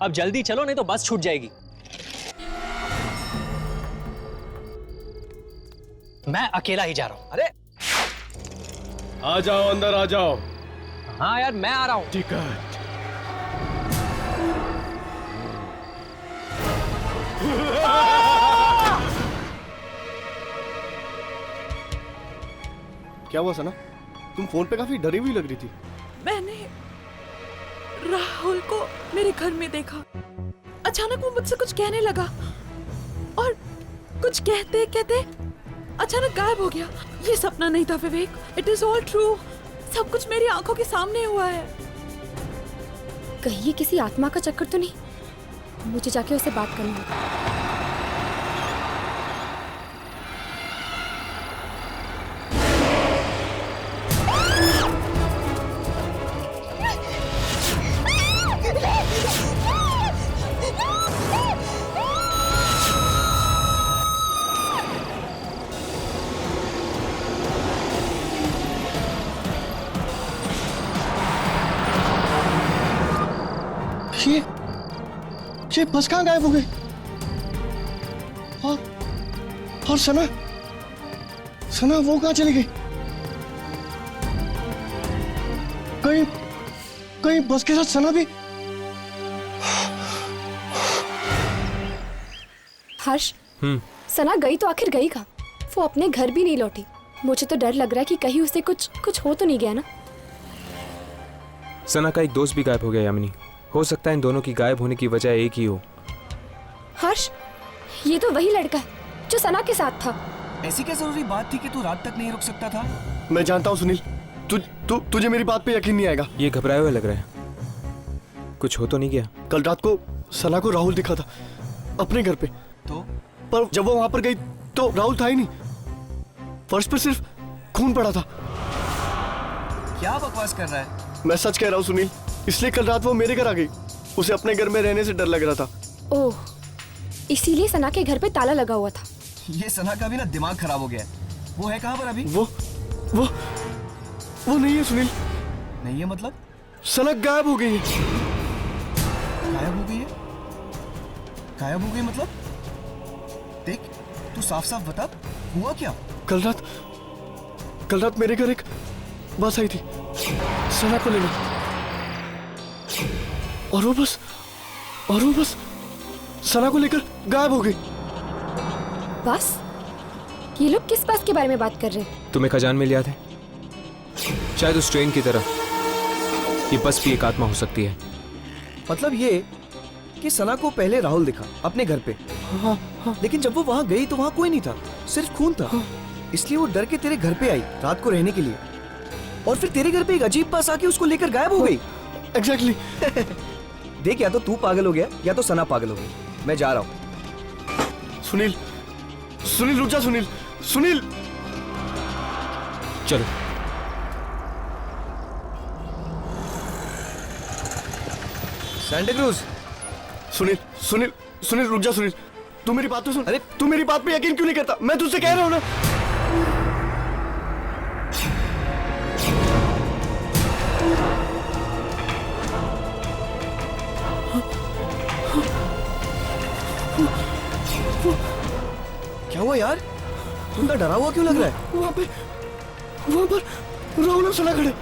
अब जल्दी चलो नहीं तो बस छूट जाएगी। मैं अकेला ही जा रहा हूं। अरे आ जाओ, अंदर आ जाओ। हाँ यार मैं आ रहा हूं। टिकट। क्या हुआ सना? तुम फोन पे काफी डरी हुई लग रही थी। मैंने राहुल को मेरे घर में देखा। अचानक वो मुझसे कुछ कहने लगा और कुछ कहते कहते अचानक गायब हो गया। ये सपना नहीं था विवेक, इट इज ऑल ट्रू। सब कुछ मेरी आंखों के सामने हुआ है। कहीं ये किसी आत्मा का चक्कर तो नहीं? मुझे जाके उससे बात करनी होगी। ये बस कहाँ गायब हो गई? और सना सना वो कहाँ चली गई? कहीं कहीं बस के साथ सना भी? हर्ष, सना गई तो आखिर गई कहाँ? वो अपने घर भी नहीं लौटी। मुझे तो डर लग रहा है कि कहीं उसे कुछ हो तो नहीं गया ना। सना का एक दोस्त भी गायब हो गया यामिनी। हो सकता है इन दोनों की गायब होने की वजह एक ही हो। हर्ष, ये तो वही लड़का है जो सना के साथ था। ऐसी क्या जरूरी बात थी कि तू रात तक नहीं रुक सकता था? मैं जानता हूँ सुनील, तुझे मेरी बात पे यकीन नहीं आएगा। ये घबराए हुए लग रहा है। कुछ हो तो नहीं गया? कल रात को सना को राहुल दिखा था अपने घर पे। तो पर जब वो वहां पर गई तो राहुल था ही नहीं। फर्श पर सिर्फ खून पड़ा था। क्या बकवास कर रहा है? मैं सच कह रहा हूँ सुनील, इसलिए कल रात वो मेरे घर आ गई। उसे अपने घर में रहने से डर लग रहा था। ओह, इसीलिए सना के घर पे ताला लगा हुआ था। ये सना का भी ना दिमाग खराब हो गया है। वो है कहाँ पर अभी? वो नहीं है सुनील। नहीं है मतलब? सना गायब हो गई है। गायब हो गई है? गायब हो गई मतलब? देख, तू साफ साफ बता, हुआ क्या? कल रात मेरे घर एक बस आई थी सना को लेने, और वो बस सना को लेकर गायब हो गई। बस? ये लोग किस बस के बारे में बात कर रहे हैं? तुम्हें खजान में याद है? शायद उस ट्रेन की तरह ये बस भी एक आत्मा हो सकती है। मतलब ये कि सना को पहले राहुल दिखा अपने घर पे। हाँ। लेकिन जब वो वहां गई तो वहां कोई नहीं था, सिर्फ खून था। इसलिए वो डर के तेरे घर पे आई रात को रहने के लिए, और फिर तेरे घर पे एक अजीब बस आके उसको लेकर गायब हो गई। एग्जैक्टली। देख, या तो तू पागल हो गया या तो सना पागल हो गई। मैं जा रहा हूँ। सुनील रुक जा। सुनील चलो। Santa cruise. सुनील रुक जा। सुनील, तू मेरी बात तो सुन। अरे तू मेरी बात पे यकीन क्यों नहीं करता? मैं तुझसे कह रहा हूँ ना। क्या हुआ यार? तू इतना डरा हुआ क्यों लग रहा है? वहां पर राहुल और सना खड़े।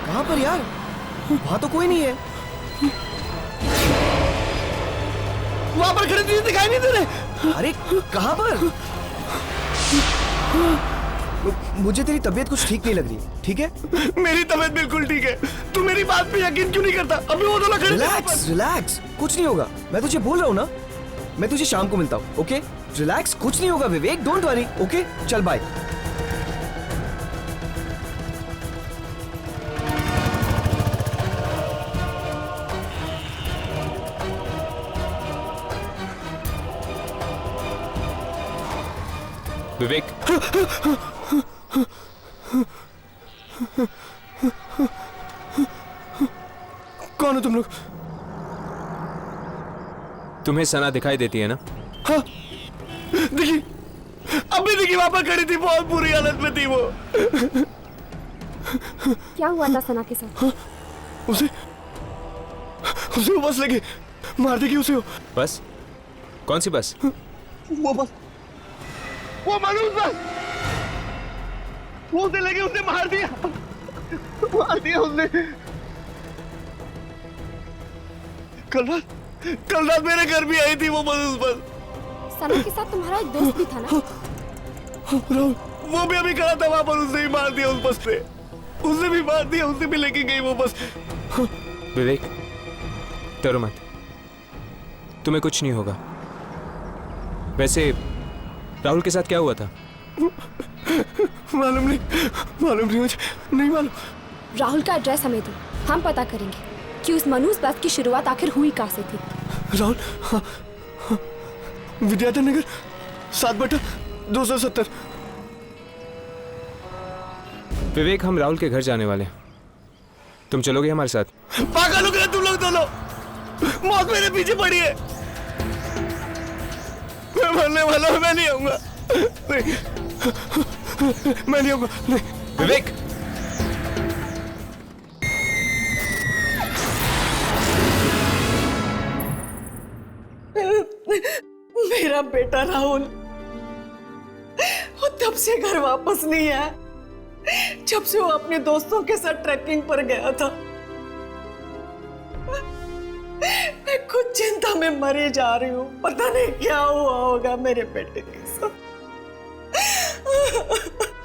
कहाँ पर यार? वहां तो कोई नहीं है। वहां पर खड़े तुझे दिखाई नहीं दे रहे? अरे कहाँ पर? मुझे तेरी तबीयत कुछ ठीक नहीं लग रही, ठीक है? मेरी तबीयत बिल्कुल ठीक है। तू मेरी बात पे यकीन क्यों नहीं करता? अभी वो दोनों खड़े। रिलैक्स, कुछ नहीं होगा। मैं तुझे बोल रहा हूँ ना, मैं तुझे शाम को मिलता हूँ, ओके? रिलैक्स, कुछ नहीं होगा विवेक, डोंट वरी, ओके? चल बाय। विवेक, कौन हो तुम लोग? तुम्हें सना दिखाई देती है ना? हाँ, दिखी। अभी दिखी, वहां पर खड़ी थी, बहुत बुरी हालत में थी वो। क्या हुआ था सना के साथ? उसे उसे वो बस लगे, मार देगी उसे वो। बस? कौन सी बस? वो बस, वो मनोज बस, वो उसे लगे, उसे मार दिया उसने। कल रात मेरे घर भी आई थी वो मनोज बस। सना के साथ तुम्हारा एक दोस्त भी था ना? राहुल, वो भी अभी खड़ा था वहां पर, उसने भी मार दिया उस बस पे, उसने भी मार दिया, उसे भी लेके गई वो बस। विवेक, डरो मत, तुम्हें कुछ नहीं होगा। वैसे राहुल के साथ क्या हुआ था? मालूम नहीं मुझे, नहीं मालूम। राहुल का एड्रेस हमें दो, हम पता करेंगे कि उस मनूस बस की शुरुआत आखिर हुई कहाँ से थी। राहुल, विद्याधर नगर 7/270। विवेक, हम राहुल के घर जाने वाले हैं, तुम चलोगे हमारे साथ? पागल हो गए तुम लोग दोनों, मौत मेरे पीछे पड़ी है, मैं मरने वाला हूं, मैं नहीं आऊंगा, नहीं, मैं नहीं आऊंगा, नहीं। विवेक, मेरा बेटा राहुल वो तब से घर वापस नहीं आया जब से वो अपने दोस्तों के साथ ट्रैकिंग पर गया था। मैं खुद चिंता में मरी जा रही हूँ, पता नहीं क्या हुआ होगा मेरे बेटे के साथ।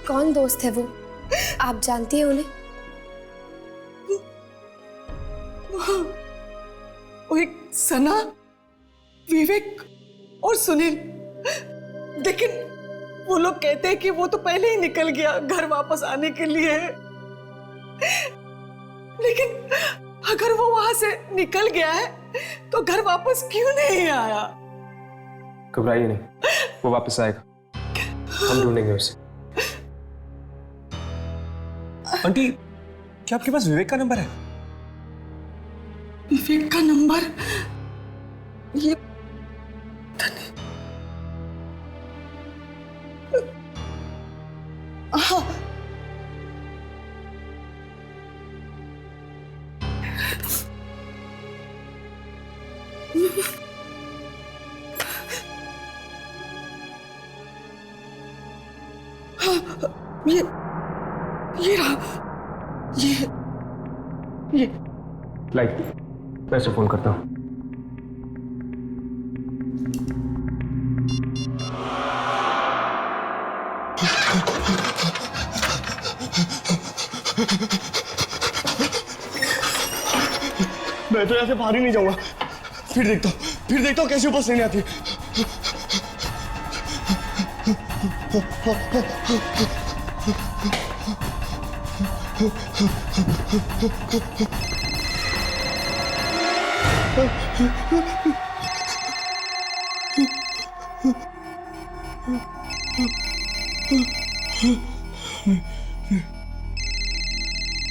कौन दोस्त है वो, आप जानती हैं उन्हें? वो एक सना, विवेक और सुनील, लेकिन वो लोग कहते हैं कि वो तो पहले ही निकल गया घर वापस आने के लिए। लेकिन अगर वो वहां से निकल गया है तो घर वापस क्यों नहीं आया? घबराइए नहीं, वो वापस आएगा, हम ढूंढेंगे उसे। आंटी, क्या आपके पास विवेक का नंबर है? विवेक का नंबर? ये हाँ, ये रहा, ये लाइक, मैं इसे फोन करता हूँ। मैं तो यहाँ से बाहर ही नहीं जाऊंगा, फिर देखता हूँ कैसे बस लेने आती है।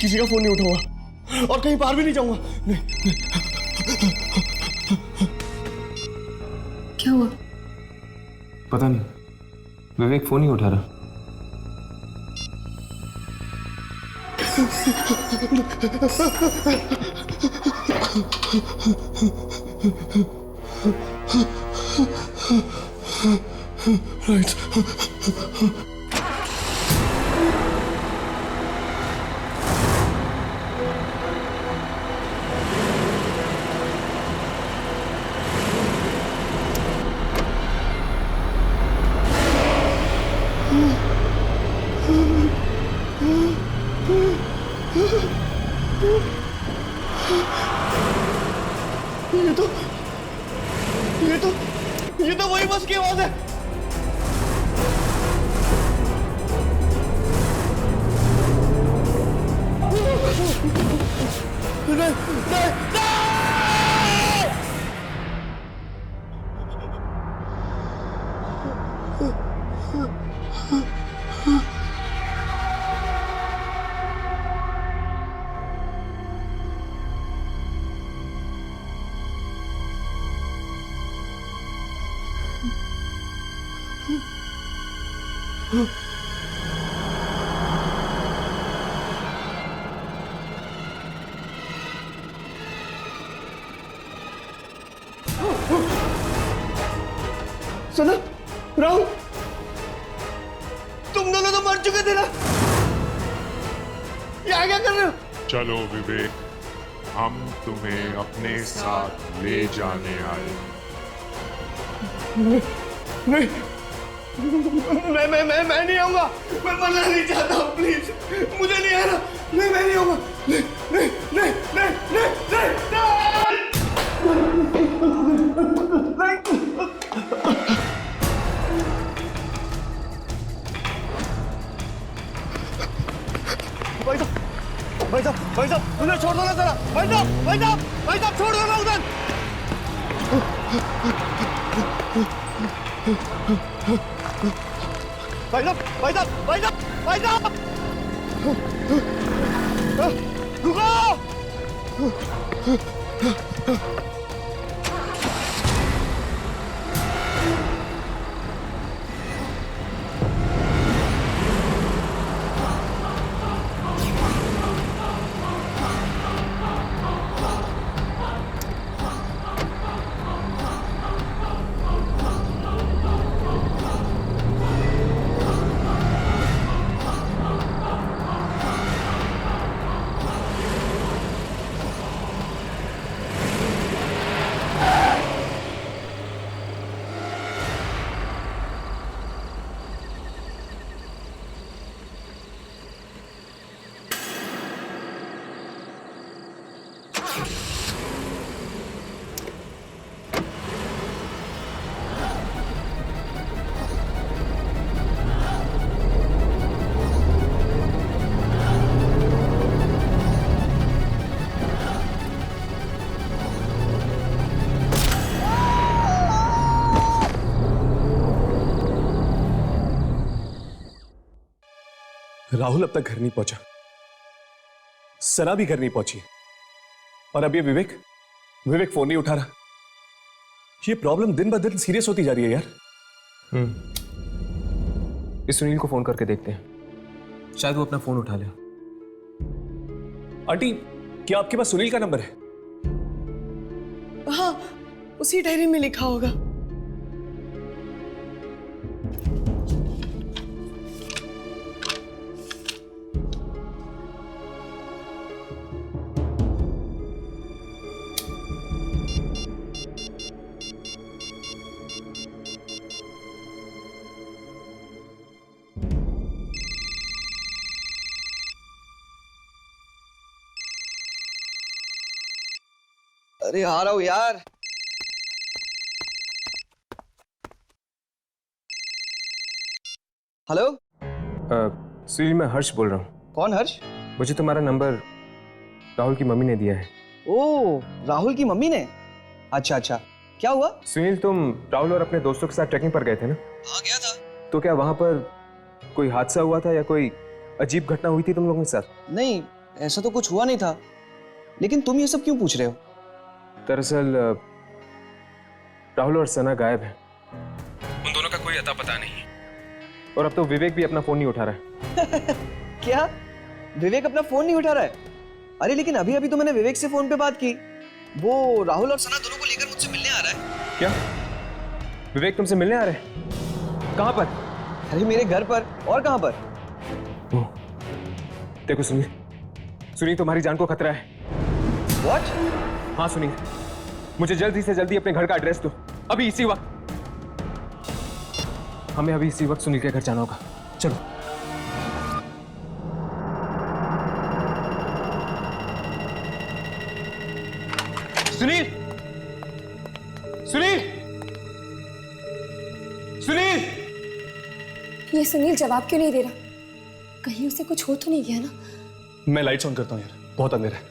किसी का फोन नहीं उठाऊंगा और कहीं बाहर भी नहीं जाऊंगा। नहीं। क्या हुआ? पता नहीं, विवेक फोन ही उठा रहा। राइट। ये तो वही बस की आवाज है। नहीं। सना, राहुल, तुम दोनों तो मर चुके थे ना। यहाँ क्या कर रहे हो? चलो विवेक, हम तुम्हें अपने साथ ले जाने आए। नहीं, मैं नहीं आऊंगा। मैं मरना नहीं चाहता हूँ, प्लीज मुझे नहीं आना। नहीं, मैं नहीं आऊंगा। नहीं, नहीं, नहीं, नहीं, नहीं, भाई साहब, उधर छोड़ दो ना जरा। भाई साहब, छोड़ दो ना उधर। भाई साहब, रुको। राहुल अब तक घर नहीं पहुंचा, सना भी घर नहीं पहुंची, और अब ये विवेक फोन नहीं उठा रहा। ये प्रॉब्लम दिन ब दिन सीरियस होती जा रही है यार। इस सुनील को फोन करके देखते हैं, शायद वो अपना फोन उठा ले। आंटी, क्या आपके पास सुनील का नंबर है? हाँ, उसी डायरी में लिखा होगा। अरे आ रहा हूँ यार। हेलो, सुनील, मैं हर्ष बोल रहा हूँ। कौन हर्ष? मुझे तुम्हारा नंबर राहुल की मम्मी ने दिया है। ओ, राहुल की मम्मी ने? अच्छा, क्या हुआ? सुनील, तुम राहुल और अपने दोस्तों के साथ ट्रैकिंग पर गए थे ना? हाँ, गया था। तो क्या वहां पर कोई हादसा हुआ था या कोई अजीब घटना हुई थी तुम लोगों के साथ? नहीं, ऐसा तो कुछ हुआ नहीं था, लेकिन तुम ये सब क्यों पूछ रहे हो? दरअसल राहुल और सना गायब हैं। उन दोनों का कोई अता पता नहीं है, और अब तो विवेक भी अपना फोन नहीं उठा रहा है। क्या? विवेक अपना फोन नहीं उठा रहा है? अरे लेकिन अभी तो मैंने विवेक से फोन पे बात की। वो राहुल और सना दोनों को लेकर मुझसे मिलने आ रहा है। क्या? विवेक तुमसे मिलने आ रहे हैं? कहां पर? अरे मेरे घर पर। और कहां पर? देखो सुनील, तुम्हारी जान को खतरा है। What? हाँ सुनील, मुझे जल्दी से जल्दी अपने घर का एड्रेस दो, अभी इसी वक्त। हमें अभी इसी वक्त सुनील के घर जाना होगा। चलो। सुनील, सुनील, सुनील! ये सुनील जवाब क्यों नहीं दे रहा? कहीं उसे कुछ हो तो नहीं गया ना? मैं लाइट्स ऑन करता हूँ यार, बहुत अंधेरा है।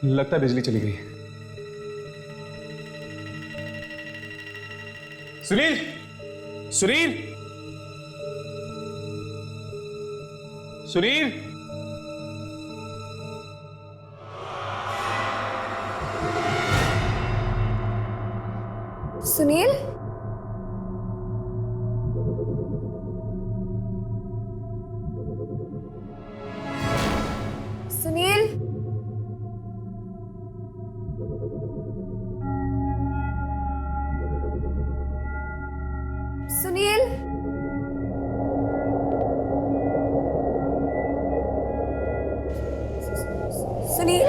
लगता है बिजली चली गई है। सुनील, सुनील, सुनील! सुनील? सुनील, सुनील,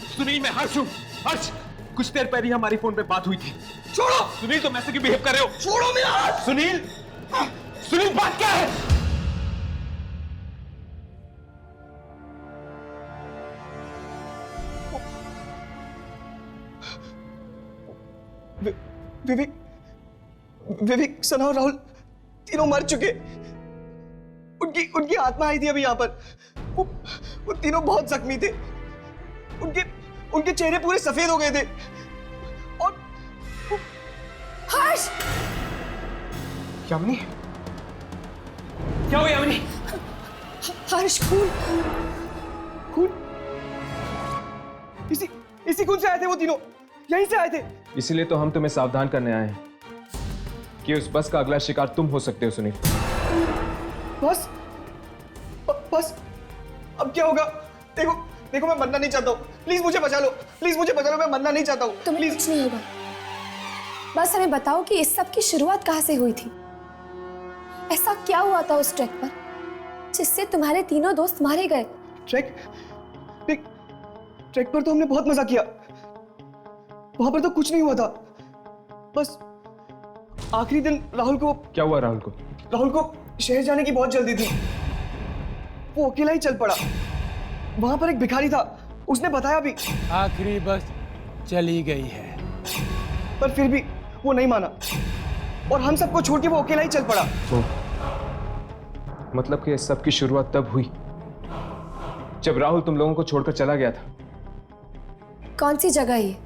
सुनील, मैं हर्ष हूँ। हर्ष, कुछ देर पहले हमारी फोन पे बात हुई थी। छोड़ो सुनील, तुम ऐसे क्यों बिहेव कर रहे हो? छोड़ो मेरा हाथ। सुनील, सुनील, बात क्या है? विवेक, विवेक, सना और राहुल तीनों मर चुके। उनकी उनकी आत्मा आई थी अभी यहाँ पर। वो तीनों बहुत जख्मी थे। उनके चेहरे पूरे सफेद हो गए थे। और हर्ष, यामिनी, क्या हुआ यामिनी? हर्ष, खून। खून? इसी खून से आए थे वो तीनों, यहीं से आए थे। इसीलिए तो हम तुम्हें सावधान करने आए हैं कि उस बस का अगला शिकार तुम हो सकते हो सुनील। बस, बस, अब क्या होगा? देखो, देखो, मैं मरना नहीं चाहता हूँ। प्लीज मुझे बचा लो, प्लीज मुझे बचा लो, मैं मरना नहीं चाहता हूँ। तुम्हें कुछ नहीं होगा। बस हमें बताओ कि इस सब की शुरुआत कहाँ से हुई थी? ऐसा क्या हुआ था उस ट्रैक पर जिससे तुम्हारे तीनों दोस्त मारे गए? ट्रैक पर तो हमने बहुत मजा किया। वहां पर तो कुछ नहीं हुआ था। बस आखिरी दिन राहुल को। क्या हुआ राहुल को? राहुल को शहर जाने की बहुत जल्दी थी। वो अकेला ही चल पड़ा। वहां पर एक भिखारी था, उसने बताया भी। आखिरी बस चली गई है, पर फिर भी वो नहीं माना और हम सबको छोड़ के वो अकेला ही चल पड़ा। मतलब कि इस सब की शुरुआत तब हुई जब राहुल तुम लोगों को छोड़कर चला गया था। कौन सी जगह है ये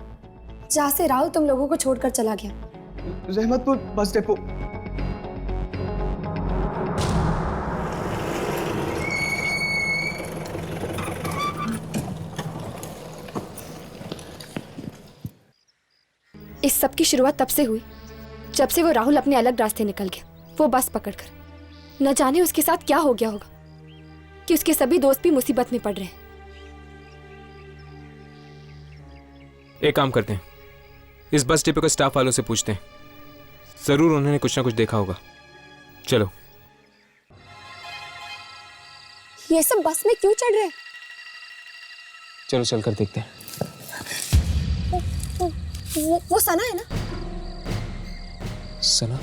जहाँ से राहुल तुम लोगों को छोड़कर चला गया? Rahmatpur bus depot. इस सब की शुरुआत तब से हुई जब से वो राहुल अपने अलग रास्ते निकल गया, वो बस पकड़कर। न जाने उसके साथ क्या हो गया होगा कि उसके सभी दोस्त भी मुसीबत में पड़ रहे हैं। एक काम करते हैं, इस बस डिपो के स्टाफ वालों से पूछते हैं, जरूर उन्होंने कुछ ना कुछ देखा होगा। चलो। ये सब बस में क्यों चढ़ रहे हैं? चलो चलकर देखते हैं। वो सना है ना? सना?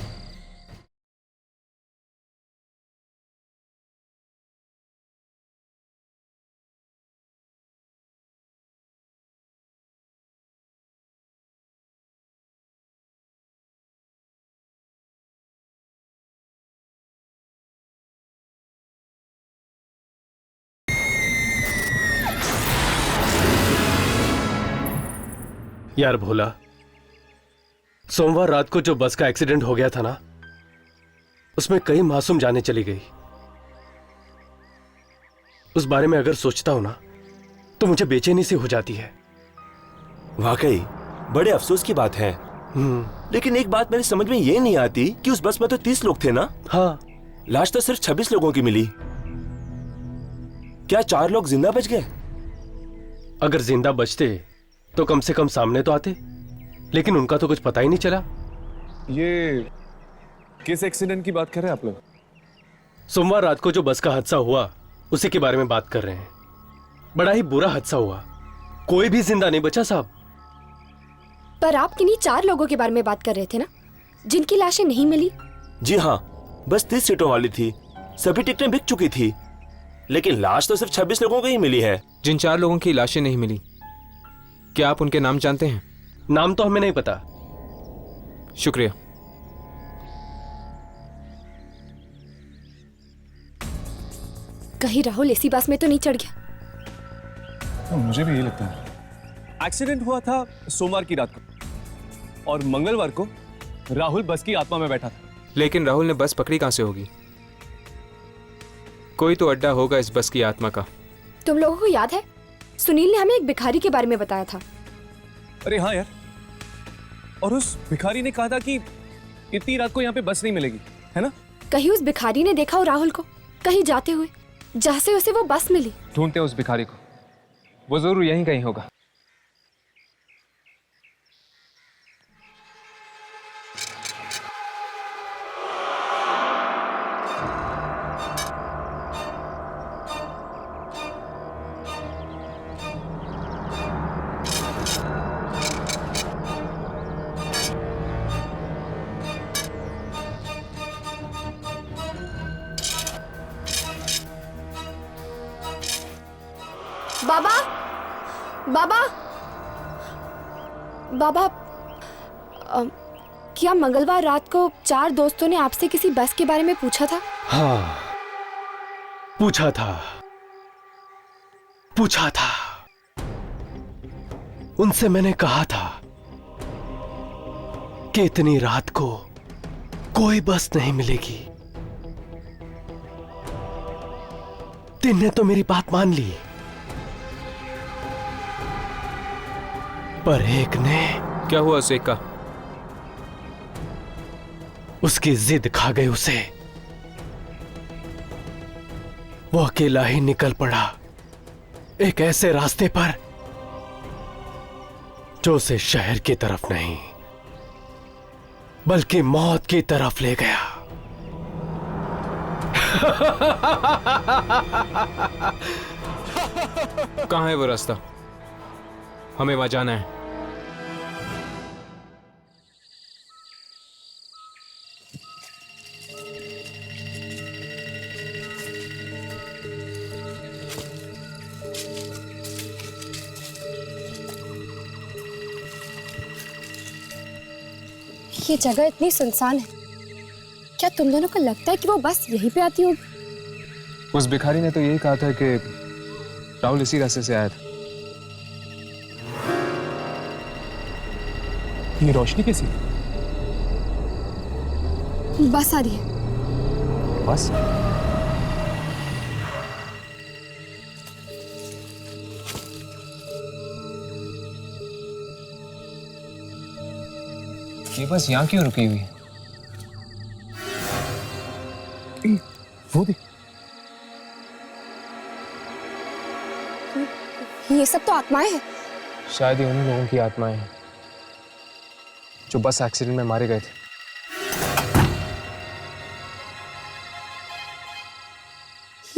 यार भोला, सोमवार रात को जो बस का एक्सीडेंट हो गया था ना, उसमें कई मासूम जानें चली गई। उस बारे में अगर सोचता हूं ना तो मुझे बेचैनी सी हो जाती है। वाकई बड़े अफसोस की बात है। लेकिन एक बात मेरी समझ में ये नहीं आती कि उस बस में तो 30 लोग थे ना। हाँ, लाश तो सिर्फ 26 लोगों की मिली। क्या 4 लोग जिंदा बच गए? अगर जिंदा बचते तो कम से कम सामने तो आते, लेकिन उनका तो कुछ पता ही नहीं चला। ये किस एक्सीडेंट की बात कर रहे हैं आप लोग? सोमवार रात को जो बस का हादसा हुआ उसी के बारे में बात कर रहे हैं। बड़ा ही बुरा हादसा हुआ, कोई भी जिंदा नहीं बचा साहब। पर आप किन्हीं 4 लोगों के बारे में बात कर रहे थे ना, जिनकी लाशें नहीं मिली? जी हाँ, बस 30 सीटों वाली थी, सभी टिकटें बिक चुकी थी, लेकिन लाश तो सिर्फ 26 लोगों को ही मिली है। जिन 4 लोगों की लाशें नहीं मिली, क्या आप उनके नाम जानते हैं? नाम तो हमें नहीं पता। शुक्रिया। कहीं राहुल इसी बस में तो नहीं चढ़ गया? मुझे भी यही लगता है। एक्सीडेंट हुआ था सोमवार की रात को और मंगलवार को राहुल बस की आत्मा में बैठा था। लेकिन राहुल ने बस पकड़ी कहां से होगी? कोई तो अड्डा होगा इस बस की आत्मा का। तुम लोगों को याद है सुनील ने हमें एक भिखारी के बारे में बताया था? अरे हाँ यार, और उस भिखारी ने कहा था कि इतनी रात को यहाँ पे बस नहीं मिलेगी, है ना? कहीं उस भिखारी ने देखा हो राहुल को कहीं जाते हुए, जहाँ से उसे वो बस मिली? ढूंढते हैं उस भिखारी को, वो जरूर यहीं कहीं होगा। बाबा, बाबा, बाबा, क्या मंगलवार रात को 4 दोस्तों ने आपसे किसी बस के बारे में पूछा था? हाँ, पूछा था। उनसे मैंने कहा था कि इतनी रात को कोई बस नहीं मिलेगी। 3 ने तो मेरी बात मान ली, पर 1 ने। क्या हुआ उसे का? उसकी जिद खा गई उसे। वो अकेला ही निकल पड़ा एक ऐसे रास्ते पर जो उसे शहर की तरफ नहीं बल्कि मौत की तरफ ले गया। कहां है वो रास्ता? हमें वहां जाना है। ये जगह इतनी सुनसान है, क्या तुम दोनों को लगता है कि वो बस यहीं पे आती होगी? उस भिखारी ने तो यही कहा था कि राहुल इसी रास्ते से आया था। ये रोशनी कैसी? बस आ रही है। बस? ये बस यहाँ क्यों रुकी हुई है? वो देख, ये सब तो आत्माएं हैं। शायद ये उन्हीं लोगों की आत्माएं हैं जो बस एक्सीडेंट में मारे गए थे।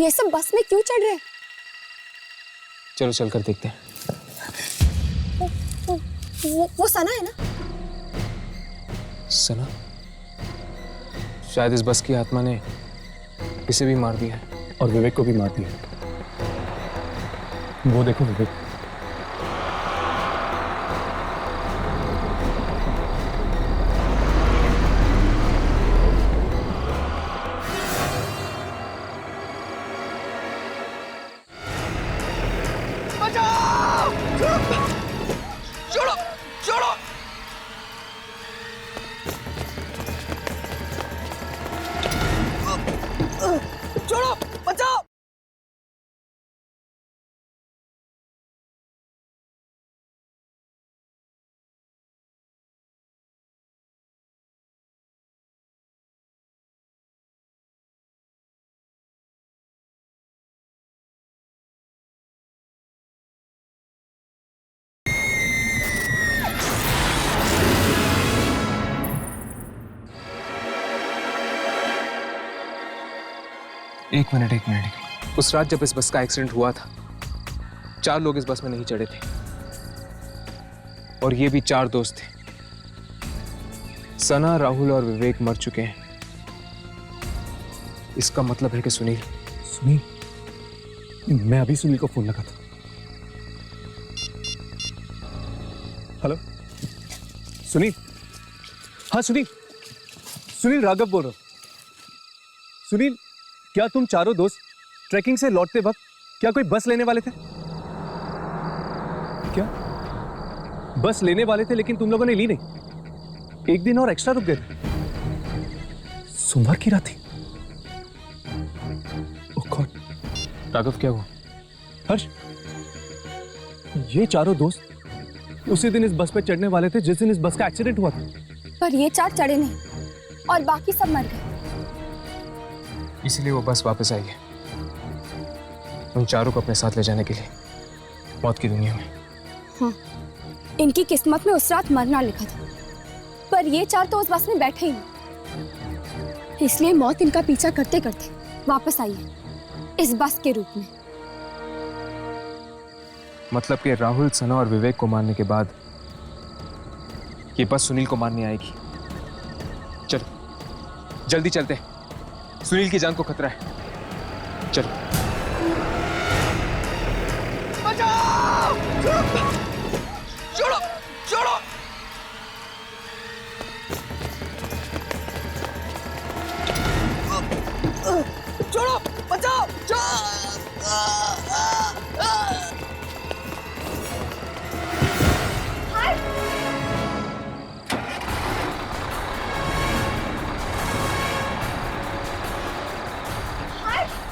ये सब बस में क्यों चढ़ रहे हैं? चलो चलकर देखते हैं। वो सना है ना? सना? शायद इस बस की आत्मा ने इसे भी मार दिया है। और विवेक को भी मार दिया। वो देखो विवेक। एक मिनट। उस रात जब इस बस का एक्सीडेंट हुआ था, 4 लोग इस बस में नहीं चढ़े थे और ये भी 4 दोस्त थे। सना, राहुल और विवेक मर चुके हैं इसका मतलब है कि सुनील सुनील, मैं अभी सुनील को फोन लगा था। हेलो सुनील। हाँ सुनील, सुनील राघव बोल रहा हूं। सुनील, क्या तुम चारों दोस्त ट्रैकिंग से लौटते वक्त क्या कोई बस लेने वाले थे? क्या बस लेने वाले थे लेकिन तुम लोगों ने ली नहीं? एक दिन और एक्स्ट्रा रुक गए थे। सोमवार की रात थी। ओह गॉड। राघव क्या हुआ? हर्ष, ये चारों दोस्त उसी दिन इस बस पे चढ़ने वाले थे जिस दिन इस बस का एक्सीडेंट हुआ था। पर ये 4 चढ़े नहीं और बाकी सब मर गए। इसीलिए वो बस वापस आई है, उन चारों को अपने साथ ले जाने के लिए मौत की दुनिया में। हाँ, इनकी किस्मत में उस रात मरना लिखा था, पर ये 4 तो उस बस में बैठे ही नहीं, इसलिए मौत इनका पीछा करते करते वापस आई है इस बस के रूप में। मतलब कि राहुल, सना और विवेक को मारने के बाद ये बस सुनील को मारने आएगी। चलो जल्दी चलते हैं, सुनील की जान को खतरा है। चलो। बचाओ! छोड़ो! छोड़ो! छोड़ो! बचाओ!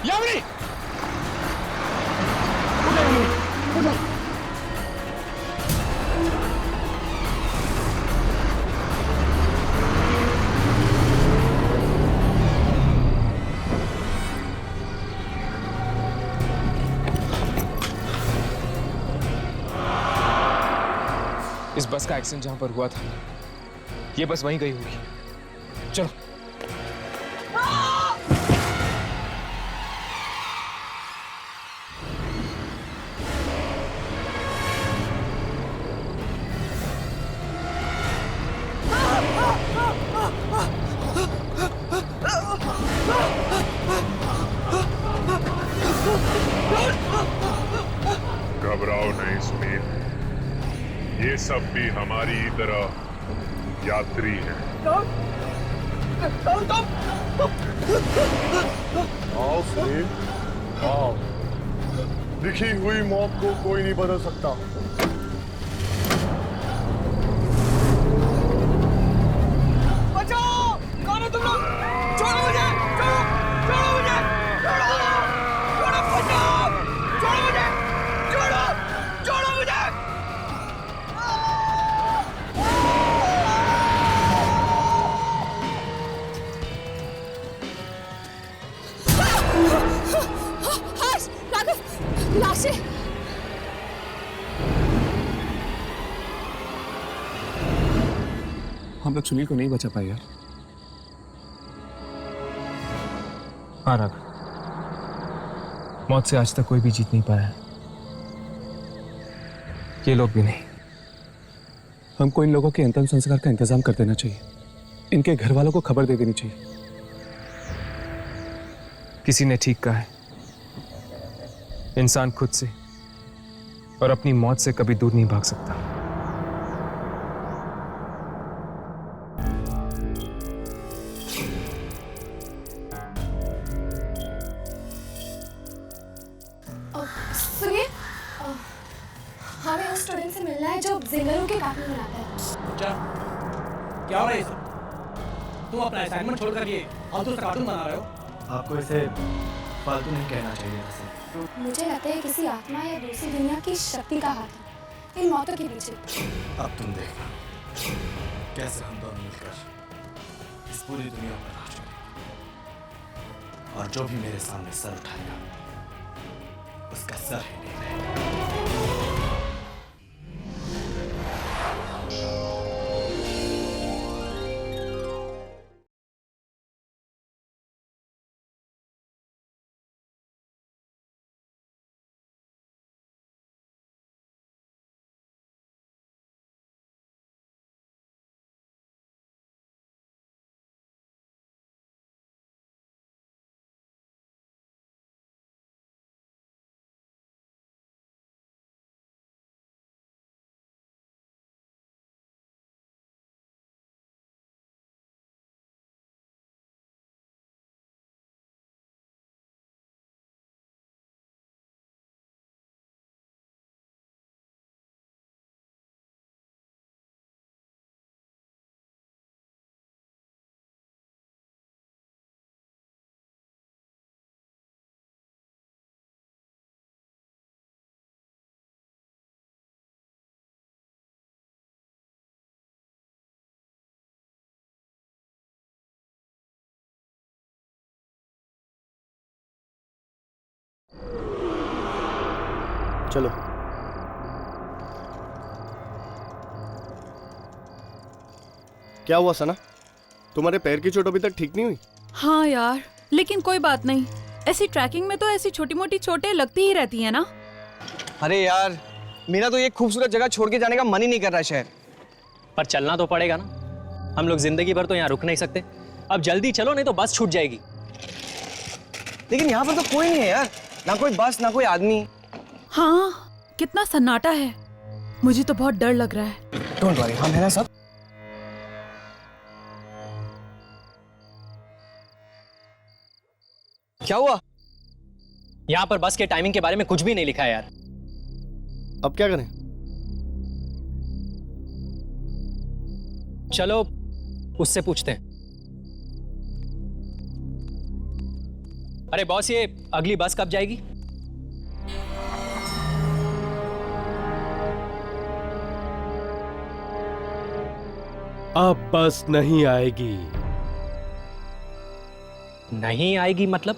यामिनी! इस बस का एक्सीडेंट जहां पर हुआ था, ये बस वहीं गई होगी। चलो। घबराओ नहीं सुनील, ये सब भी हमारी तरह यात्री हैं। आओ सुनील, आओ। लिखी हुई मौत को कोई नहीं बदल सकता। बचाओ! कौन है तुम लोग? छोड़ो मुझे! छोड़ो! छोड़ो मुझे! छोड़ो! छोड़ो! बचाओ! छोड़ो मुझे! छोड़ो! छोड़ो मुझे! हर्ष, राघव, लाशें! हम लोग सुनील को नहीं बचा पाए यार। हाँ राघव, मौत से आज तक कोई भी जीत नहीं पाया है, ये लोग भी नहीं। हमको इन लोगों के अंतिम संस्कार का इंतजाम कर देना चाहिए। इनके घर वालों को खबर दे देनी चाहिए। किसी ने ठीक कहा है, इंसान खुद से और अपनी मौत से कभी दूर नहीं भाग सकता। सुनिए, हमें उस स्टूडेंट से मिलना है जो जिंगरों के काफी बनाता है। क्या क्या हो रहा है ये सब? तुम अपना असाइनमेंट छोड़कर ये फालतू सा कार्टून बना रहे हो। आपको इसे फालतू नहीं कहना चाहिए वैसे। मुझे लगता है किसी आत्मा या दूसरी दुनिया की शक्ति का हाथ है इन मौतों के पीछे। अब तुम देखना कैसे हम दोनों मिलकर इस पूरी दुनिया पर राज करेंगे। और जो भी मेरे सामने सर उठाएगा उसका सर ही नहीं रहेगा। चलो। क्या हुआ सना, तुम्हारे पैर की चोट अभी तक ठीक नहीं हुई? हाँ यार, लेकिन कोई बात नहीं। ऐसी ट्रैकिंग में तो ऐसी छोटी मोटी चोटें लगती ही रहती है ना। अरे यार, मेरा तो ये खूबसूरत जगह छोड़ के जाने का मन ही नहीं कर रहा शहर। पर चलना तो पड़ेगा ना, हम लोग जिंदगी भर तो यहाँ रुक नहीं सकते। अब जल्दी चलो नहीं तो बस छूट जाएगी। लेकिन यहाँ पर तो कोई नहीं है यार, ना कोई बस ना कोई आदमी। हाँ, कितना सन्नाटा है। मुझे तो बहुत डर लग रहा है। डोंट वरी, हम है ना सब। क्या हुआ? यहाँ पर बस के टाइमिंग के बारे में कुछ भी नहीं लिखा है यार। अब क्या करें? चलो उससे पूछते हैं। अरे बॉस, ये अगली बस कब जाएगी? अब बस नहीं आएगी। नहीं आएगी मतलब?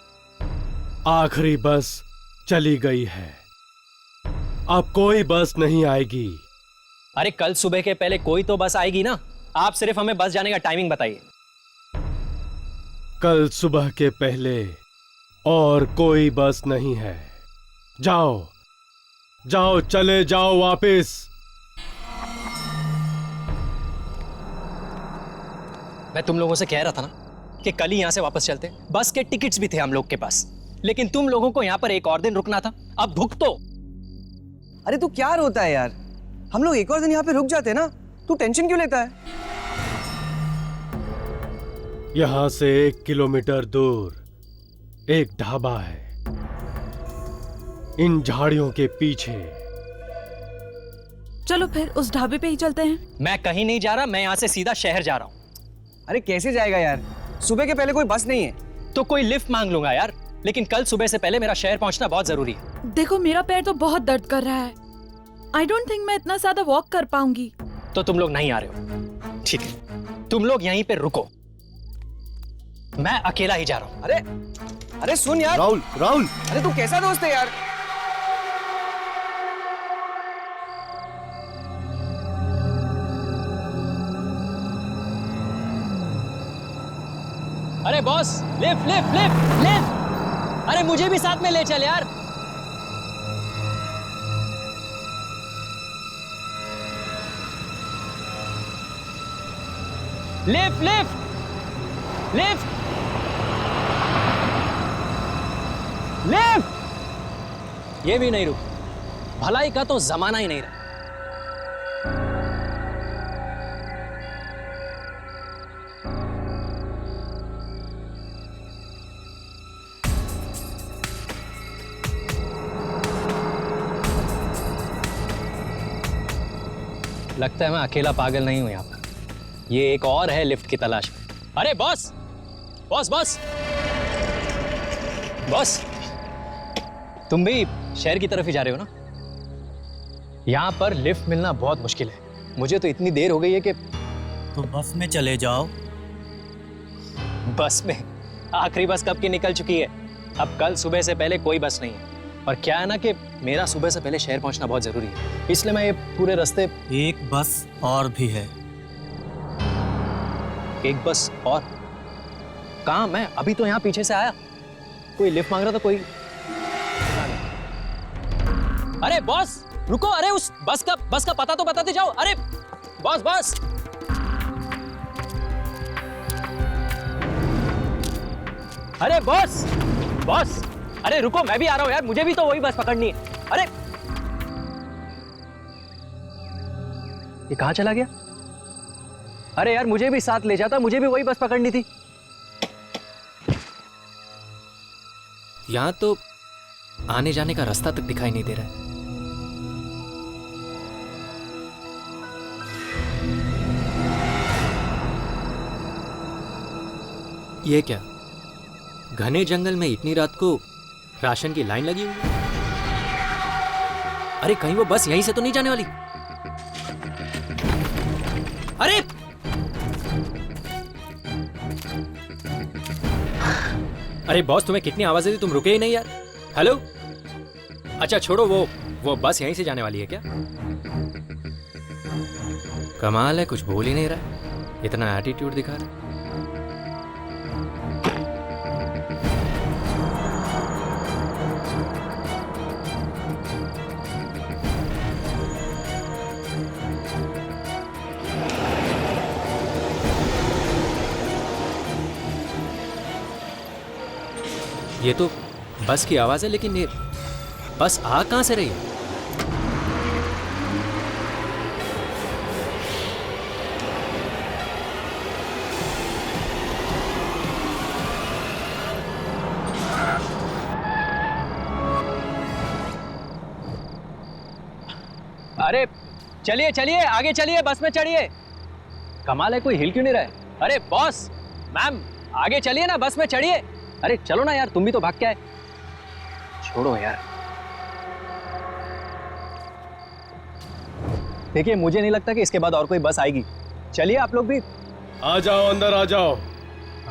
आखिरी बस चली गई है, अब कोई बस नहीं आएगी। अरे कल सुबह के पहले कोई तो बस आएगी ना। आप सिर्फ हमें बस जाने का टाइमिंग बताइए। कल सुबह के पहले और कोई बस नहीं है। जाओ जाओ, चले जाओ वापस। मैं तुम लोगों से कह रहा था ना कि कल ही यहां से वापस चलते। बस के टिकट्स भी थे हम लोग के पास, लेकिन तुम लोगों को यहां पर एक और दिन रुकना था। अब भुगतो। अरे तू क्या रोता है यार, हम लोग एक और दिन यहाँ पे रुक जाते ना। तू टेंशन क्यों लेता है? यहां से 1 किलोमीटर दूर एक ढाबा है, इन झाड़ियों के पीछे। चलो फिर उस ढाबे पे ही चलते हैं। मैं कहीं नहीं जा रहा, मैं यहां से सीधा शहर जा रहा हूं। अरे कैसे जाएगा यार, सुबह के पहले कोई बस नहीं है। तो कोई लिफ्ट मांग लूंगा यार, लेकिन कल सुबह से पहले मेरा शहर पहुंचना बहुत जरूरी है। देखो मेरा पैर तो बहुत दर्द कर रहा है। आई डोंट थिंक मैं इतना ज्यादा वॉक कर पाऊंगी। तो तुम लोग नहीं आ रहे हो, ठीक है, तुम लोग यहीं पे रुको, मैं अकेला ही जा रहा हूं। अरे सुन यार। राहुल, अरे तू कैसा दोस्त है यार? अरे boss, lift lift lift lift. अरे मुझे भी साथ में ले चल यार। Lift lift lift lift. ये भी नहीं रुक। भलाई का तो जमाना ही नहीं रहा। लगता है मैं अकेला पागल नहीं हूं यहाँ पर। ये एक और है लिफ्ट की तलाश में। अरे बॉस बॉस बॉस बॉस, तुम भी शहर की तरफ ही जा रहे हो ना? यहाँ पर लिफ्ट मिलना बहुत मुश्किल है। मुझे तो इतनी देर हो गई है कि तो बस में चले जाओ। बस में? आखिरी बस कब की निकल चुकी है। अब कल सुबह से पहले कोई बस नहीं है। और क्या है ना कि मेरा सुबह से पहले शहर पहुंचना बहुत जरूरी है, इसलिए मैं ये पूरे रास्ते। एक बस और भी है। एक बस और? कहाँ? मैं अभी तो यहाँ पीछे से आया। कोई लिफ्ट मांग रहा था कोई। अरे बॉस रुको, अरे उस बस का पता तो बताते जाओ। अरे बॉस बॉस, अरे बॉस बॉस, अरे रुको, मैं भी आ रहा हूं यार, मुझे भी तो वही बस पकड़नी है। अरे ये कहां चला गया? अरे यार मुझे भी साथ ले जाता, मुझे भी वही बस पकड़नी थी। यहां तो आने जाने का रास्ता तक दिखाई नहीं दे रहा है। ये क्या, घने जंगल में इतनी रात को राशन की लाइन लगी हुई है? अरे कहीं वो बस यहीं से तो नहीं जाने वाली? अरे अरे बॉस, तुम्हें कितनी आवाजें दी, तुम रुके ही नहीं यार। हेलो, अच्छा छोड़ो वो वो बस यहीं से जाने वाली है क्या? कमाल है, कुछ बोल ही नहीं रहा, इतना एटीट्यूड दिखा रहा। ये तो बस की आवाज है, लेकिन ये बस आ कहां से रही है? अरे चलिए चलिए, आगे चलिए, बस में चढ़िए। कमाल है, कोई हिल क्यों नहीं रहा है? अरे बॉस, मैम, आगे चलिए ना, बस में चढ़िए। अरे चलो ना यार, तुम भी तो भाग के आए। छोड़ो यार। देखिए, मुझे नहीं लगता कि इसके बाद और कोई बस आएगी। चलिए आप लोग भी। आ जाओ, अंदर आ जाओ।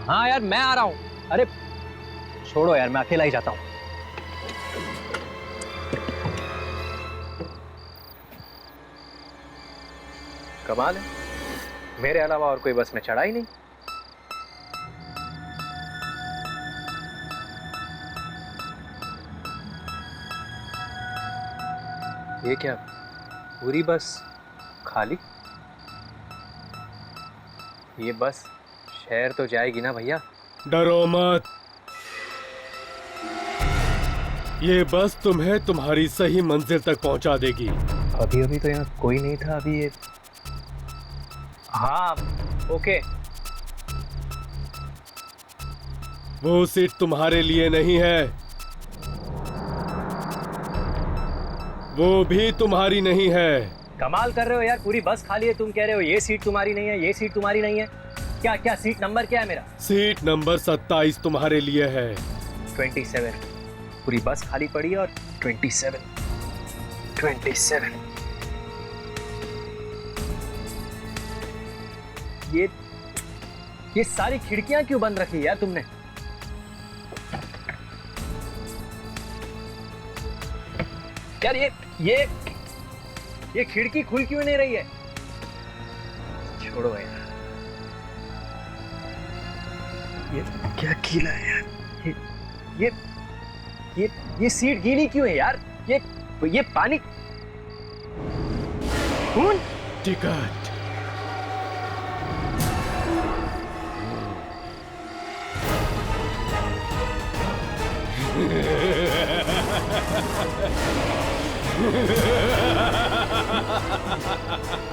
हाँ यार, मैं आ रहा हूं। अरे छोड़ो यार, मैं अकेला ही जाता हूं। कमाल है, मेरे अलावा और कोई बस में चढ़ा ही नहीं। ये क्या, पूरी बस खाली? ये बस शहर तो जाएगी ना भैया? डरो मत, ये बस तुम्हें तुम्हारी सही मंजिल तक पहुंचा देगी। अभी अभी तो यहाँ कोई नहीं था। अभी ये, हाँ ओके। वो सीट तुम्हारे लिए नहीं है, वो भी तुम्हारी नहीं है। कमाल कर रहे हो यार, पूरी बस खाली है, तुम कह रहे हो ये सीट तुम्हारी नहीं है, ये सीट तुम्हारी नहीं है। क्या क्या सीट नंबर क्या है मेरा? सीट नंबर 27 तुम्हारे लिए है। 27। पूरी बस खाली पड़ी है और 27। ये सारी खिड़कियां क्यों बंद रखी यार तुमने? यार ये खिड़की खुल क्यों नहीं रही है? छोड़ो यार, ये क्या गीला है यार। ये सीट गीली क्यों है यार? ये पानी, खून। टिकट।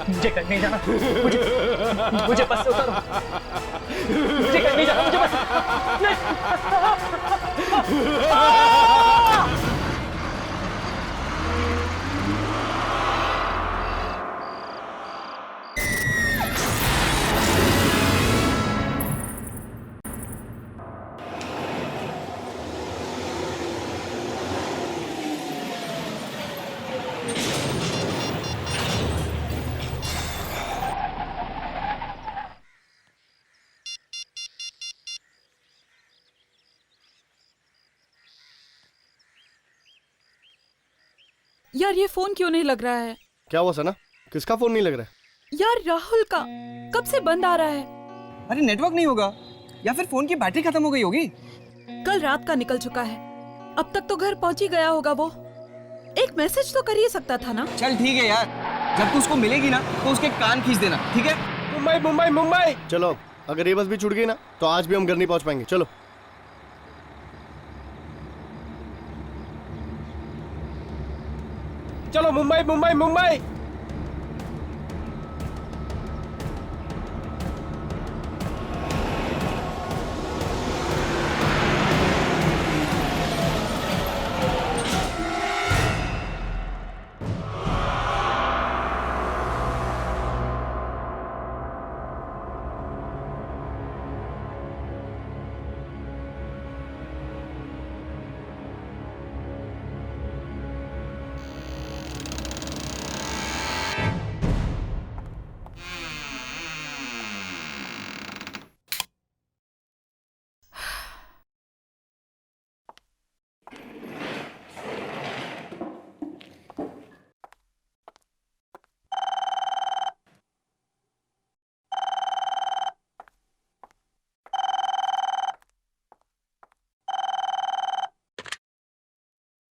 मुझे कहीं नहीं जाना, मुझे बस से उतारो। मुझे कहीं नहीं जाना, मुझे बस यार ये फोन क्यों नहीं लग रहा है? क्या हुआ सना? किसका फोन नहीं लग रहा है? यार राहुल का कब से बंद आ रहा है। अरे नेटवर्क नहीं होगा, या फिर फोन की बैटरी खत्म हो गई होगी। कल रात का निकल चुका है, अब तक तो घर पहुंच ही गया होगा। वो एक मैसेज तो कर ही सकता था ना। चल ठीक है यार, जब तू उसको मिलेगी ना तो उसके कान खींच देना, ठीक है? मुंबई मुंबई मुंबई। चलो, अगर ये बस भी छूट गई ना तो आज भी हम घर नहीं पहुंच पाएंगे। चलो। चलो मुंबई मुंबई मुंबई।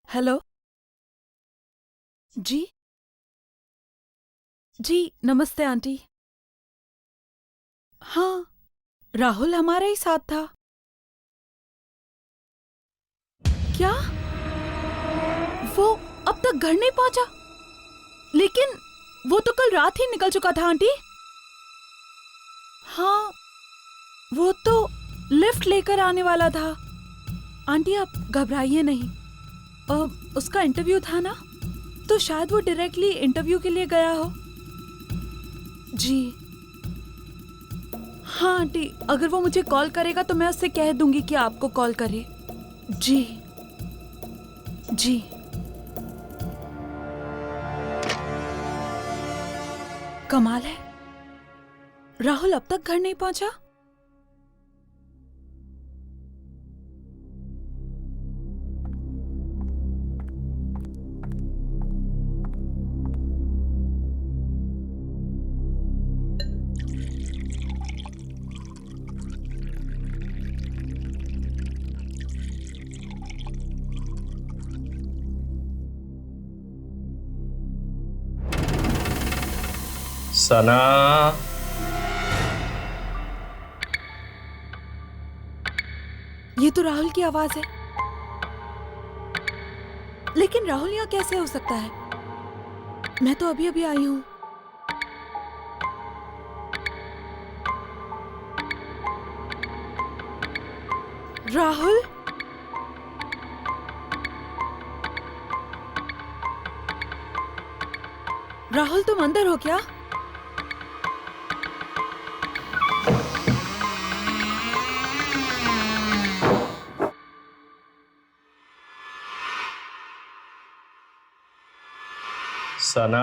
हेलो जी जी नमस्ते आंटी। हाँ, राहुल हमारे ही साथ था। क्या वो अब तक घर नहीं पहुंचा? लेकिन वो तो कल रात ही निकल चुका था आंटी। हाँ, वो तो लिफ्ट लेकर आने वाला था। आंटी आप घबराइए नहीं। उसका इंटरव्यू था ना, तो शायद वो डायरेक्टली इंटरव्यू के लिए गया हो। जी हाँ आंटी, अगर वो मुझे कॉल करेगा तो मैं उससे कह दूंगी कि आपको कॉल करे। जी जी कमाल है, राहुल अब तक घर नहीं पहुंचा। सना, ये तो राहुल की आवाज है। लेकिन राहुल यहाँ कैसे हो सकता है? मैं तो अभी अभी आई हूँ। राहुल, राहुल तुम अंदर हो क्या? सना,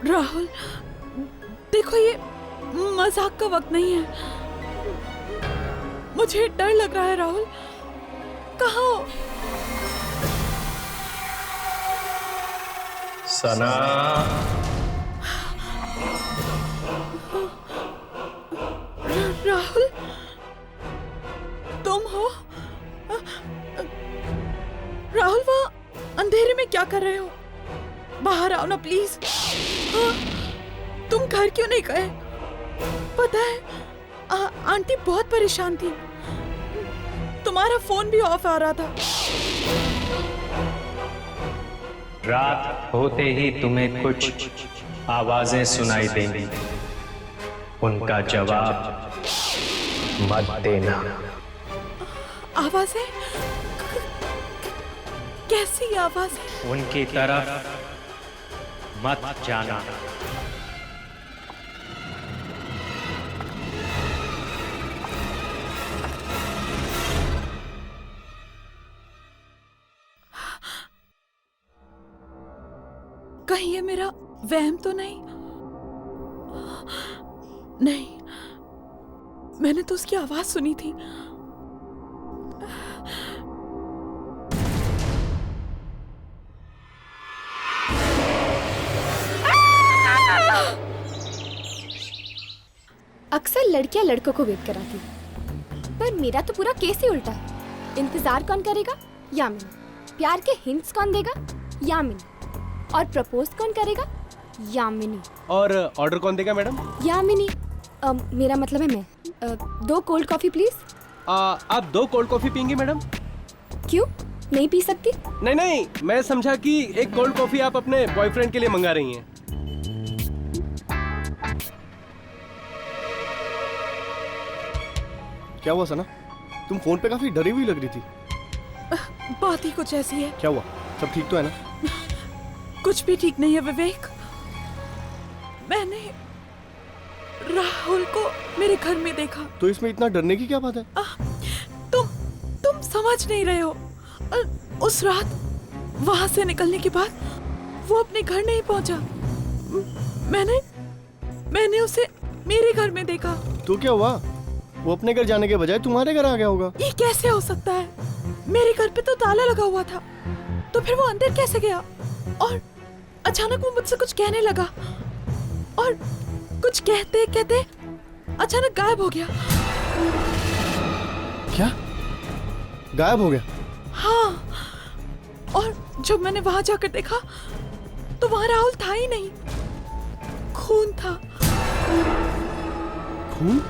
राहुल देखो, ये मजाक का वक्त नहीं है। मुझे डर लग रहा है। राहुल कहाँ हो? सना, राहुल तुम हो? राहुल वहाँ अंधेरे में क्या कर रहे हो? बाहर आओ ना प्लीज। तुम घर क्यों नहीं गए? पता है आंटी बहुत परेशान थी। तुम्हारा फोन भी ऑफ आ रहा था। रात होते ही तुम्हें कुछ आवाजें सुनाई देंगी, उनका जवाब मत देना। आवाजें? कैसी आवाजें? उनकी तरफ मत जाना। कहीं ये मेरा वहम तो नहीं? नहीं, मैंने तो उसकी आवाज सुनी थी। अक्सर लड़कियां लड़कों को वेट कराती, पर मेरा तो पूरा केस ही उल्टा है। इंतजार कौन करेगा? यामिनी। प्यार के हिंट्स कौन देगा? यामिनी। और प्रपोज कौन करेगा? यामिनी। और ऑर्डर कौन देगा मैडम? यामिनी। मेरा मतलब है मैं। 2 कोल्ड कॉफी प्लीज। आप 2 कोल्ड कॉफी पीएंगी मैडम? क्यों, नहीं पी सकती? नहीं नहीं, मैं समझा कि एक कोल्ड कॉफी आप अपने बॉयफ्रेंड के लिए मंगा रही हैं। क्या हुआ सना? तुम फोन पे काफी डरी हुई लग रही थी। बात ही कुछ ऐसी है। क्या हुआ? सब ठीक तो है ना? कुछ भी ठीक नहीं है विवेक। मैंने राहुल को मेरे घर में देखा। तो इसमें इतना डरने की क्या बात है? तुम समझ नहीं रहे हो। उस रात वहां से निकलने के बाद वो अपने घर नहीं पहुंचा। मैंने उसे मेरे घर में देखा। तो क्या हुआ? वो अपने घर जाने के बजाय तुम्हारे घर आ गया होगा। ये कैसे हो सकता है? मेरे घर पे तो ताला लगा हुआ था, तो फिर वो अंदर कैसे गया? और अचानक वो मुझसे कुछ कहने लगा। और कुछ कहते कहते अचानक गायब हो गया। क्या? गायब हो गया? हाँ, और जब मैंने वहां जाकर देखा तो वहां राहुल था ही नहीं, खून था। खून?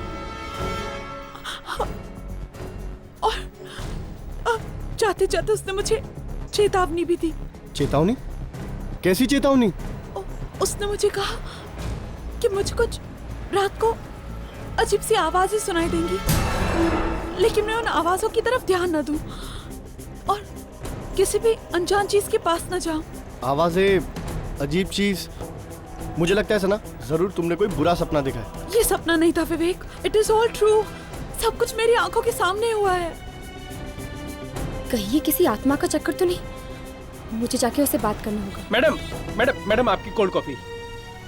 और जाते जाते उसने मुझे चेतावनी भी दी। चेतावनी? कैसी चेतावनी? उसने मुझे कहा कि मुझे कुछ रात को अजीब सी आवाजें सुनाई देंगी, लेकिन मैं उन आवाजों की तरफ ध्यान न दूं और किसी भी अनजान चीज के पास न जाऊं। आवाजें, अजीब चीज। मुझे लगता है सना, जरूर तुमने कोई बुरा सपना देखा है। ये सपना नहीं था विवेक, इट इज ऑल ट्रू। सब कुछ मेरी आंखों के सामने हुआ है। कहीं ये किसी आत्मा का चक्कर तो नहीं? मुझे जाके उससे बात करना होगा। मैडम मैडम मैडम, आपकी कोल्ड कॉफी।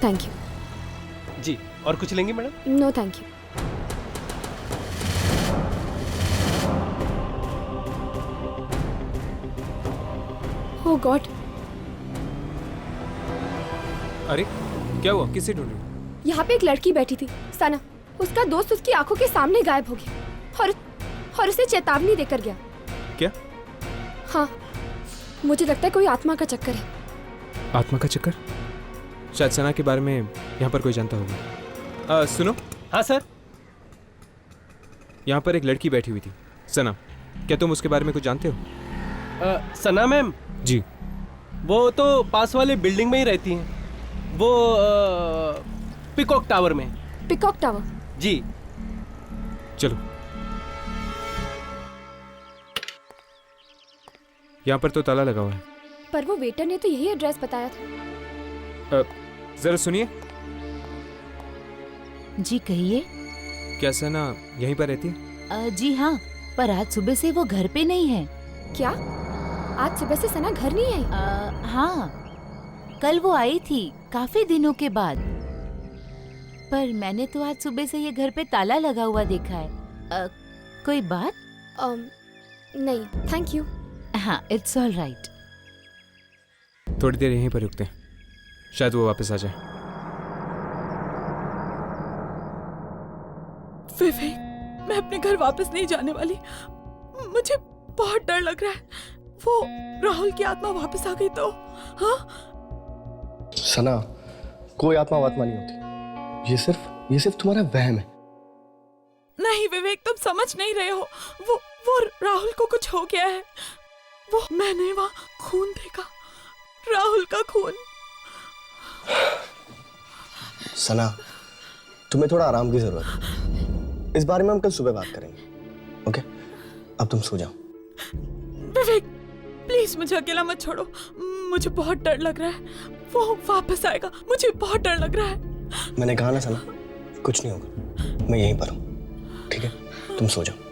Thank you. जी, और कुछ लेंगे madam? No thank you. Oh God. अरे क्या हुआ? किसे ढूंढ रही हो? यहाँ पे एक लड़की बैठी थी, सना। उसका दोस्त उसकी आंखों के सामने गायब हो गया और उसे चेतावनी देकर गया। क्या? हाँ, मुझे लगता है कोई आत्मा का चक्कर है। आत्मा का चक्कर? शायद सना के बारे में यहाँ पर कोई जानता होगा। सुनो। हाँ सर। यहाँ पर एक लड़की बैठी हुई थी, सना। क्या तुम उसके बारे में कुछ जानते हो? सना मैम? जी। वो तो पास वाले बिल्डिंग में ही रहती हैं। वो पिकॉक टावर में। Peacock Tower? जी। चलो। यहाँ पर तो ताला लगा हुआ है। पर वो वेटर ने तो यही एड्रेस बताया था। जरा सुनिए। जी कहिए। क्या सना यहीं पर रहती है? जी हाँ, पर आज सुबह से वो घर पे नहीं है। क्या? आज सुबह से सना घर नहीं आई? हाँ, कल वो आई थी काफी दिनों के बाद, पर मैंने तो आज सुबह से ये घर पे ताला लगा हुआ देखा है। कोई बात? नहीं, थैंक यू। हाँ, इट्स ऑल राइट। थोड़ी देर यहीं पर रुकते हैं, शायद वो वापस आ जाए। विवेक, मैं अपने घर वापस नहीं जाने वाली। मुझे बहुत डर लग रहा है। वो राहुल की आत्मा वापस आ गई तो? हाँ सना, कोई आत्मा वात्मा नहीं होती। ये सिर्फ तुम्हारा वहम है। नहीं विवेक, तुम समझ नहीं रहे हो। वो राहुल को कुछ हो गया है। मैंने वहाँ खून देखा, राहुल का खून। सना, तुम्हें थोड़ा आराम की जरूरत है। इस बारे में हम कल सुबह बात करेंगे। ओके, अब तुम सो जाओ। विवेक प्लीज मुझे अकेला मत छोड़ो। मुझे बहुत डर लग रहा है। वो वापस आएगा, मुझे बहुत डर लग रहा है। मैंने कहा ना सना, कुछ नहीं होगा। मैं यहीं पर हूँ, ठीक है? तुम सो जाओ।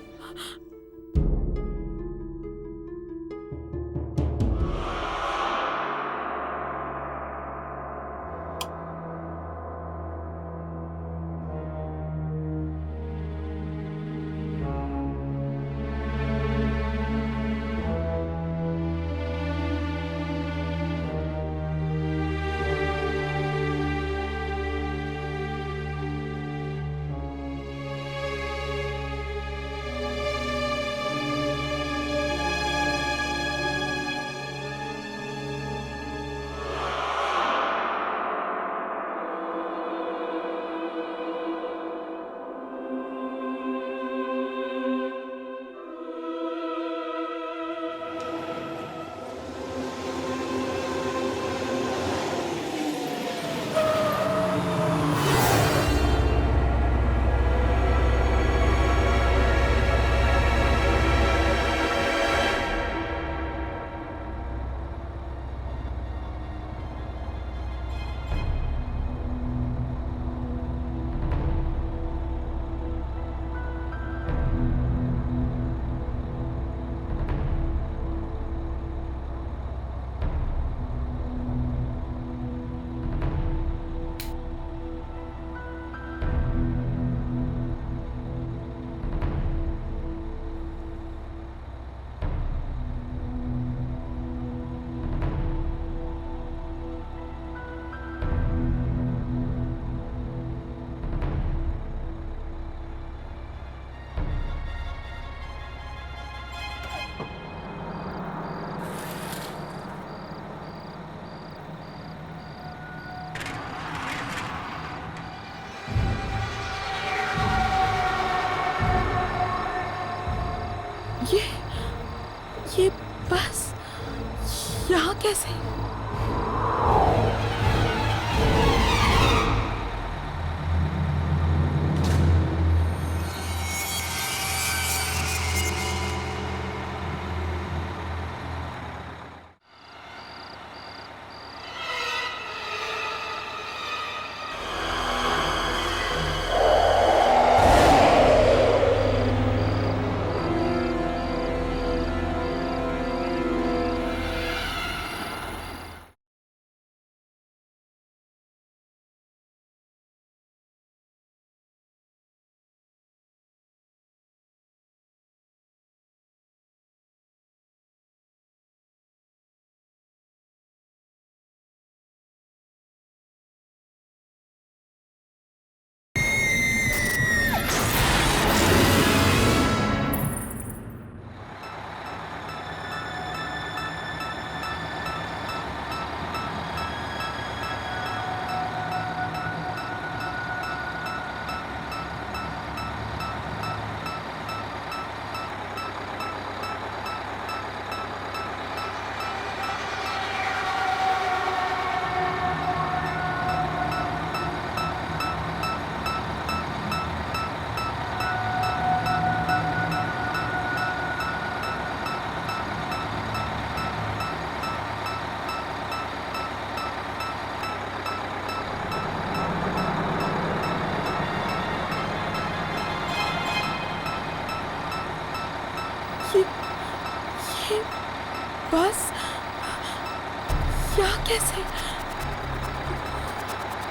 कैसे?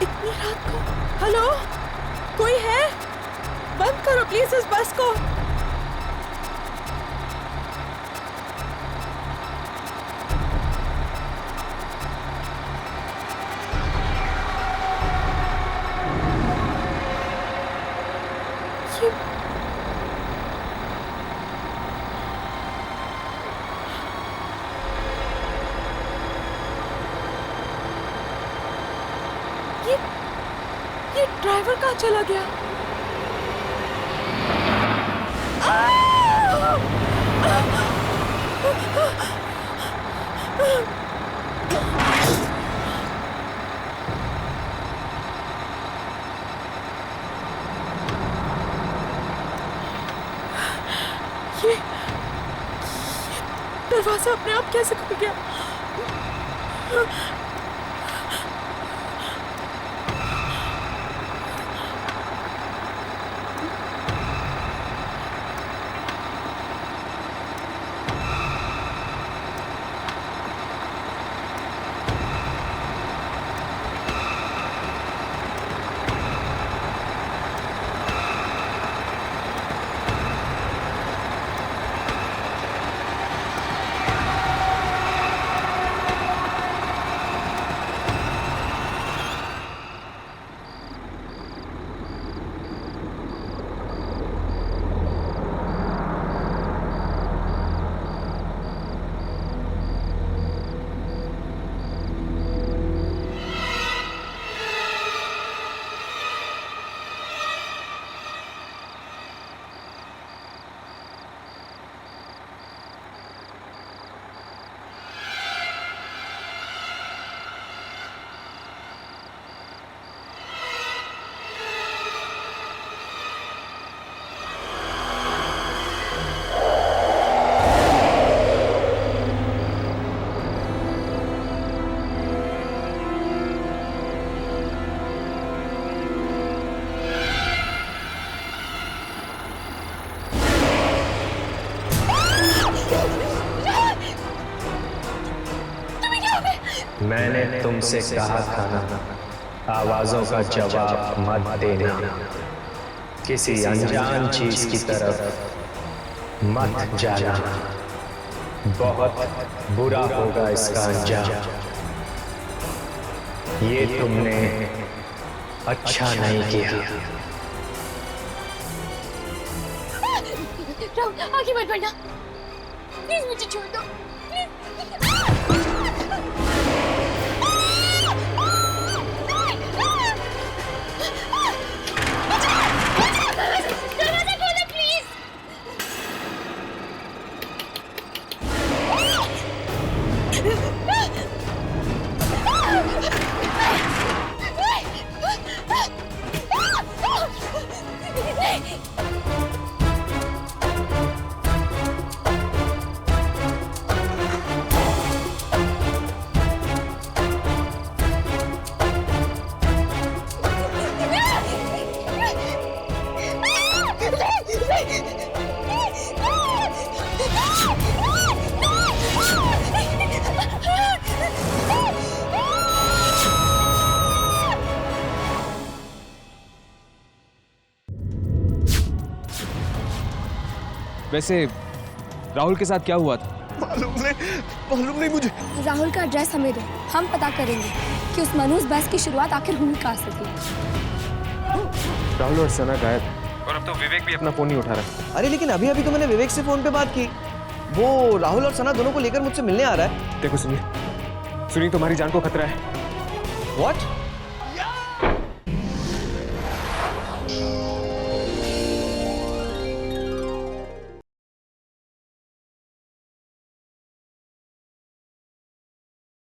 इतनी रात को? हेलो, कोई है? बंद करो प्लीज इस बस को। ये ड्राइवर कहाँ चला गया? ये दरवाजा अपने आप कैसे खुल गया? मैंने तुमसे कहा था ना, आवाजों का जवाब मत देना, किसी अनजान चीज की तरफ मत जाना, बहुत बुरा होगा इसका अंजाम। ये तुमने अच्छा नहीं किया। राहुल, आगे मत बढ़ना, प्लीज मुझे छोड़ दो, वैसे राहुल के साथ क्या हुआ था? मालूम नहीं मुझे। राहुल का एड्रेस हमें दो, हम पता करेंगे कि उस मनोज बहस की शुरुआत आखिर हुई कहाँ से थी। राहुल और सना गायब, और अब तो विवेक भी अपना फोन नहीं उठा रहा। अरे लेकिन अभी अभी तो मैंने विवेक से फोन पे बात की, वो राहुल और सना दोनों को लेकर मुझसे मिलने आ रहा है। देखो सुनी तुम्हारी जान को खतरा है। What?